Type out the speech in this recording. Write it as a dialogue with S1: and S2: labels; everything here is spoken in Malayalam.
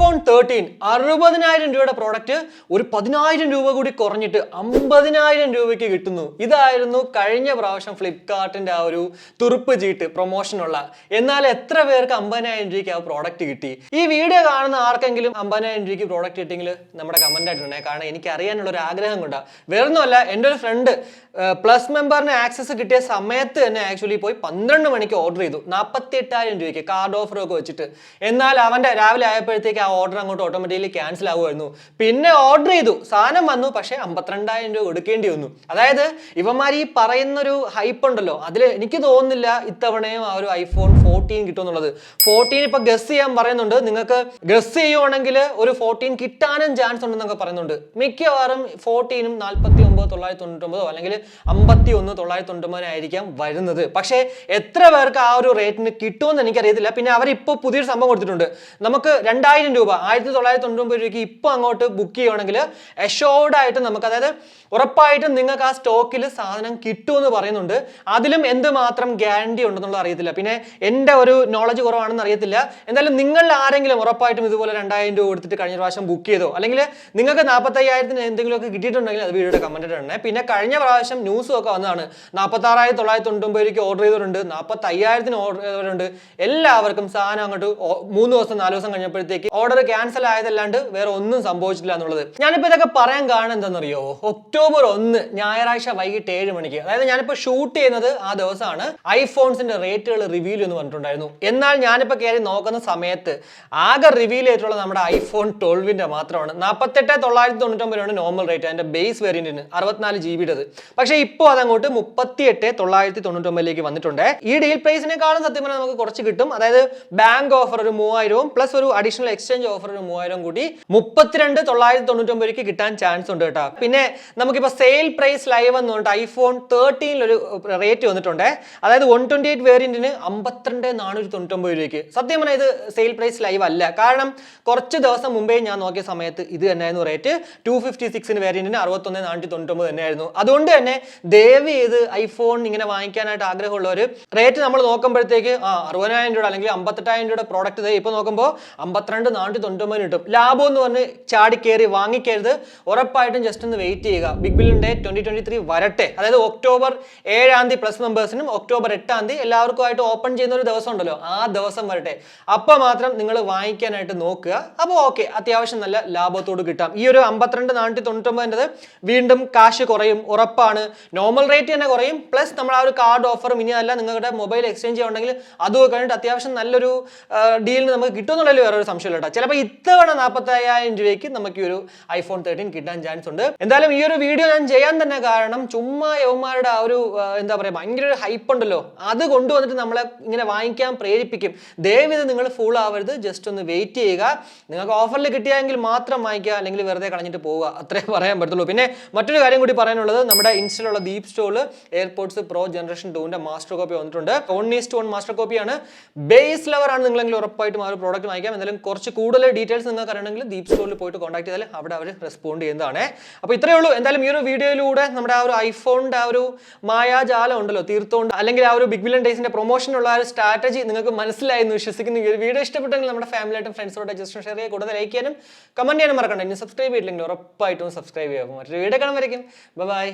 S1: iPhone 13 60,000 രൂപയുടെ പ്രോഡക്റ്റ് ഒരു 10,000 രൂപ കൂടി കുറഞ്ഞിട്ട് 50,000 രൂപയ്ക്ക് കിട്ടുന്നു. ഇതായിരുന്നു കഴിഞ്ഞ പ്രാവശ്യം ഫ്ലിപ്കാർട്ടിന്റെ ആ ഒരു തുറുപ്പ് ചീട്ട് പ്രൊമോഷനുള്ള. എന്നാൽ എത്ര പേർക്ക് 50,000 രൂപയ്ക്ക് ആ പ്രോഡക്റ്റ് കിട്ടി? ഈ വീഡിയോ കാണുന്ന ആർക്കെങ്കിലും 50,000 രൂപയ്ക്ക് പ്രോഡക്റ്റ് കിട്ടിയെങ്കിൽ നമ്മുടെ കമന്റ് ആയിട്ടുണ്ടേ. കാരണം എനിക്ക് അറിയാനുള്ള ഒരു ആഗ്രഹം കൊണ്ടാണ്. വേറൊന്നുമല്ല, എൻ്റെ ഒരു ഫ്രണ്ട് പ്ലസ് മെമ്പറിന് ആക്സസ് കിട്ടിയ സമയത്ത് തന്നെ ആക്ച്വലി പോയി 12 മണിക്ക് ഓർഡർ ചെയ്തു 48,000 രൂപയ്ക്ക് കാർഡ് ഓഫർ ഒക്കെ വെച്ചിട്ട്. എന്നാൽ അവന്റെ രാവിലെ ആയപ്പോഴത്തേക്ക് ആ ഓർഡർ അങ്ങോട്ട് ഓട്ടോമാറ്റിക്കലി ക്യാൻസൽ ആകുമായിരുന്നു. പിന്നെ ഓർഡർ ചെയ്തു, സാധനം വന്നു, പക്ഷേ 52,000 രൂപ കൊടുക്കേണ്ടി വന്നു. അതായത് ഇവന്മാർ ഈ പറയുന്നൊരു ഹൈപ്പ് ഉണ്ടല്ലോ, അതിൽ എനിക്ക് തോന്നുന്നില്ല ഇത്തവണയും ആ ഒരു iPhone 14 കിട്ടുമെന്നുള്ളത്. 14 ഇപ്പൊ ഗസ് ചെയ്യാൻ പറയുന്നുണ്ട്. നിങ്ങൾക്ക് ഗസ് ചെയ്യുവാണെങ്കിൽ ഒരു 14 കിട്ടാനും ചാൻസ് ഉണ്ടെന്നൊക്കെ പറയുന്നുണ്ട്. മിക്കവാറും 14ഉം 49,999 അല്ലെങ്കിൽ 51,999 ആയിരിക്കാം വരുന്നത്. പക്ഷേ എത്ര പേർക്ക് ആ ഒരു റേറ്റിന് കിട്ടുമെന്ന് എനിക്കറിയത്തില്ല. പിന്നെ അവരിപ്പോൾ പുതിയൊരു സംഭവം കൊടുത്തിട്ടുണ്ട്. നമുക്ക് 2,000 രൂപ 1,999 രൂപയ്ക്ക് ഇപ്പോൾ അങ്ങോട്ട് ബുക്ക് ചെയ്യുവാണെങ്കിൽ അഷോർഡ് ആയിട്ട് നമുക്ക്, അതായത് ഉറപ്പായിട്ടും നിങ്ങൾക്ക് ആ സ്റ്റോക്കിൽ സാധനം കിട്ടുമെന്ന് പറയുന്നുണ്ട്. അതിലും എന്തുമാത്രം ഗ്യാരണ്ടി ഉണ്ടെന്നുള്ളത് അറിയത്തില്ല. പിന്നെ എൻ്റെ ഒരു നോളജ് കുറവാണെന്ന് അറിയത്തില്ല. എന്തായാലും നിങ്ങൾ ആരെങ്കിലും ഉറപ്പായിട്ടും ഇതുപോലെ 2,000 രൂപ കൊടുത്തിട്ട് കഴിഞ്ഞ പ്രാവശ്യം ബുക്ക് ചെയ്തോ, അല്ലെങ്കിൽ നിങ്ങൾക്ക് 45,000 എന്തെങ്കിലുമൊക്കെ കിട്ടിയിട്ടുണ്ടെങ്കിൽ അത് വീഡിയോയുടെ കമൻറ്റ് ഇടണേ. പിന്നെ കഴിഞ്ഞ പ്രാവശ്യം ന്യൂസും ഒക്കെ വന്നതാണ്. 46,999 രൂപയ്ക്ക് ഓർഡർ ചെയ്തിട്ടുണ്ട്, 45,000 ഓർഡർ ചെയ്തവരുണ്ട്. എല്ലാവർക്കും സാധനം അങ്ങോട്ട് 3 ദിവസം 4 ദിവസം കഴിഞ്ഞപ്പോഴത്തേക്ക് ഓർഡർ ക്യാൻസൽ ആയതല്ലാണ്ട് വേറെ ഒന്നും സംഭവിച്ചില്ല എന്നുള്ളത്. ഞാനിപ്പോൾ ഇതൊക്കെ പറയാൻ കാരണം എന്താണെന്നറിയോ? ഒക്ടോബർ 1 ഞായറാഴ്ച വൈകിട്ട് 7 മണിക്ക്, അതായത് ഞാനിപ്പോൾ ഷൂട്ട് ചെയ്യുന്നത് ആ ദിവസമാണ്, ഐഫോൺസിന്റെ റേറ്റുകൾ റിവീൽ എന്ന് പറഞ്ഞിട്ടുണ്ടായിരുന്നു. എന്നാൽ ഞാനിപ്പോൾ കയറി നോക്കുന്ന സമയത്ത് ആകെ റിവീൽ ചെയ്തിട്ടുള്ള നമ്മുടെ iPhone 12ന്റെ മാത്രമാണ്. 48,999 രൂപയാണ് നോർമൽ റേറ്റ്, അതിന്റെ ബേസ് വേരിയന്റിന് 64 GB. പക്ഷേ ഇപ്പോൾ അതങ്ങോട്ട് 38,999 വന്നിട്ടുണ്ട്. ഈ ഡീൽ പ്രൈസിനേക്കാളും സത്യം പറഞ്ഞാൽ നമുക്ക് കുറച്ച് കിട്ടും. അതായത് ബാങ്ക് ഓഫർ ഒരു 3,000 പ്ലസ് ഒരു അഡീഷണൽ എക്സ്ചേഞ്ച് ഓഫർ ഒരു 3,000 കൂടി 32,999 കിട്ടാൻ ചാൻസ് ഉണ്ട് കേട്ടോ. പിന്നെ നമുക്കിപ്പോൾ സെയിൽ പ്രൈസ് ലൈവ് എന്ന് പറഞ്ഞിട്ട് iPhone 13 ഒരു റേറ്റ് വന്നിട്ടുണ്ട്. അതായത് 128 വേരിയന്റിന് 52,499 രൂപയ്ക്ക്. സത്യം പറഞ്ഞാൽ ഇത് സെയിൽ പ്രൈസ് ലൈവ് അല്ല. കാരണം കുറച്ച് ദിവസം മുമ്പേ ഞാൻ നോക്കിയ സമയത്ത് ഇത് തന്നെയായിരുന്നു റേറ്റ്. 256 വേരിയന്റിന് 61,499 തന്നെയായിരുന്നു. അതുകൊണ്ട് തന്നെ ദയവ് ചെയ്ത് ഐഫോൺ ഇങ്ങനെ വാങ്ങിക്കാനായിട്ട് ആഗ്രഹമുള്ളവർ റേറ്റ് നമ്മൾ നോക്കുമ്പോഴത്തേക്ക് 60,000 രൂപ അല്ലെങ്കിൽ 58,000 രൂപയുടെ പ്രോഡക്റ്റ് ഇപ്പോൾ നോക്കുമ്പോൾ 52,499 കിട്ടും. ലാഭം എന്ന് പറഞ്ഞ് ചാടിക്കേറി വാങ്ങിക്കരുത്. ഉറപ്പായിട്ടും ജസ്റ്റ് ഒന്ന് വെയിറ്റ് ചെയ്യുക. ബിഗ് ബില്യൺ ഡേ 2023 വരട്ടെ. അതായത് ഒക്ടോബർ 7 പ്ലസ് മെമ്പേഴ്സിനും ഒക്ടോബർ 8 എല്ലാവർക്കുമായിട്ട് ഓപ്പൺ ചെയ്യുന്ന ഒരു ദിവസം ഉണ്ടല്ലോ, ആ ദിവസം വരട്ടെ. അപ്പോൾ മാത്രം നിങ്ങൾ വാങ്ങിക്കാനായിട്ട് നോക്കുക. അപ്പോൾ ഓക്കെ, അത്യാവശ്യം നല്ല ലാഭത്തോട് കിട്ടാം. ഈ ഒരു 52,499 വീണ്ടും കാശ് കുറയും, ഉറപ്പാണ്. നോർമൽ റേറ്റ് തന്നെ കുറയും. പ്ലസ് നമ്മൾ ആ ഒരു കാർഡ് ഓഫറും ഇനി അല്ല നിങ്ങളുടെ മൊബൈൽ എക്സ്ചേഞ്ച് ചെയ്യുന്നുണ്ടെങ്കിൽ അതും കഴിഞ്ഞിട്ട് അത്യാവശ്യം നല്ലൊരു ഡീലിന് നമുക്ക് കിട്ടുമെന്നുള്ളതിൽ വേറൊരു സംശയമില്ല കേട്ടോ. ചിലപ്പോൾ ഇത്തവണ 45,000 രൂപയ്ക്ക് നമുക്ക് ഈ ഒരു iPhone 13 കിട്ടാൻ ചാൻസ് ഉണ്ട്. എന്തായാലും ഈ ഒരു വീഡിയോ ഞാൻ ചെയ്യാൻ തന്നെ കാരണം ചുമ്മാ യവന്മാരുടെ ആ ഒരു എന്താ പറയുക, ഭയങ്കര ഒരു ഹൈപ്പ് ഉണ്ടല്ലോ, അത് കൊണ്ടുവന്നിട്ട് നമ്മളെ ഇങ്ങനെ വാങ്ങിക്കാൻ പ്രേരിപ്പിക്കും. ദയവിത് നിങ്ങൾ ഫുൾ ആവരുത്, ജസ്റ്റ് ഒന്ന് വെയിറ്റ് ചെയ്യുക. നിങ്ങൾക്ക് ഓഫറിൽ കിട്ടിയെങ്കിൽ മാത്രം വാങ്ങിക്കുക, അല്ലെങ്കിൽ വെറുതെ കളഞ്ഞിട്ട് പോവുക, അത്രേ പറയാൻ പറ്റുള്ളൂ. പിന്നെ മറ്റൊരു കാര്യം കൂടി പറയാനുള്ളത്, നമ്മുടെ ഇൻസ്റ്റയിലുള്ള DeepZStore എയർപോർട്സ് പ്രോ ജനറേഷൻ 2ന്റെ മാസ്റ്റർ കോപ്പി വന്നിട്ടുണ്ട്. 1:1 മാസ്റ്റർ കോപ്പിയാണ്. ബേസ് ലെവർ ആണ് നിങ്ങളെങ്കിൽ ഉറപ്പായിട്ടും ആ ഒരു പ്രോഡക്റ്റ് വാങ്ങിക്കാം. എന്തായാലും കുറച്ച് കൂടുതൽ ഡീറ്റെയിൽസ് നിങ്ങൾക്ക് അറിയണമെങ്കിൽ DeepZStore പോയിട്ട് കോൺടാക്ട് ചെയ്താൽ അവിടെ അവർ റെസ്പോണ്ട് ചെയ്യുന്നതാണ്. അപ്പോൾ ഇത്രയേ ഉള്ളൂ. എന്തായാലും ഈ ഒരു വീഡിയോയിലൂടെ നമ്മുടെ ആ ഒരു ഐഫോണിന്റെ ആ ഒരു മായാജാലം ഉണ്ടല്ലോ തീർത്തുകൊണ്ട്, അല്ലെങ്കിൽ ആ ഒരു ബിഗ് ബില്യൺ ഡേയ്സിന്റെ പ്രൊമോഷനുള്ള ആ ഒരു സ്ട്രാറ്റജി നിങ്ങൾക്ക് മനസ്സിലായി എന്ന് വിശ്വസിക്കുന്നു. ഈ ഒരു വീഡിയോ ഇഷ്ടപ്പെട്ടെങ്കിൽ നമ്മുടെ ഫാമിലിയായിട്ടും ഫ്രണ്ട്സോടെ ജസ്റ്റ് ഷെയർ ചെയ്യുക, കൂടുതൽ ലൈക്ക് ചെയ്യാനും കമന്റ് ചെയ്യാനും മറക്കണ്ട. ഇനി സബ്സ്ക്രൈബ് ചെയ്തില്ലെങ്കിൽ ഉറപ്പായിട്ടും സബ്സ്ക്രൈബ് ചെയ്യുക. മറ്റൊരു വീഡിയോ കാണുമ്പോഴേക്കും ബൈ.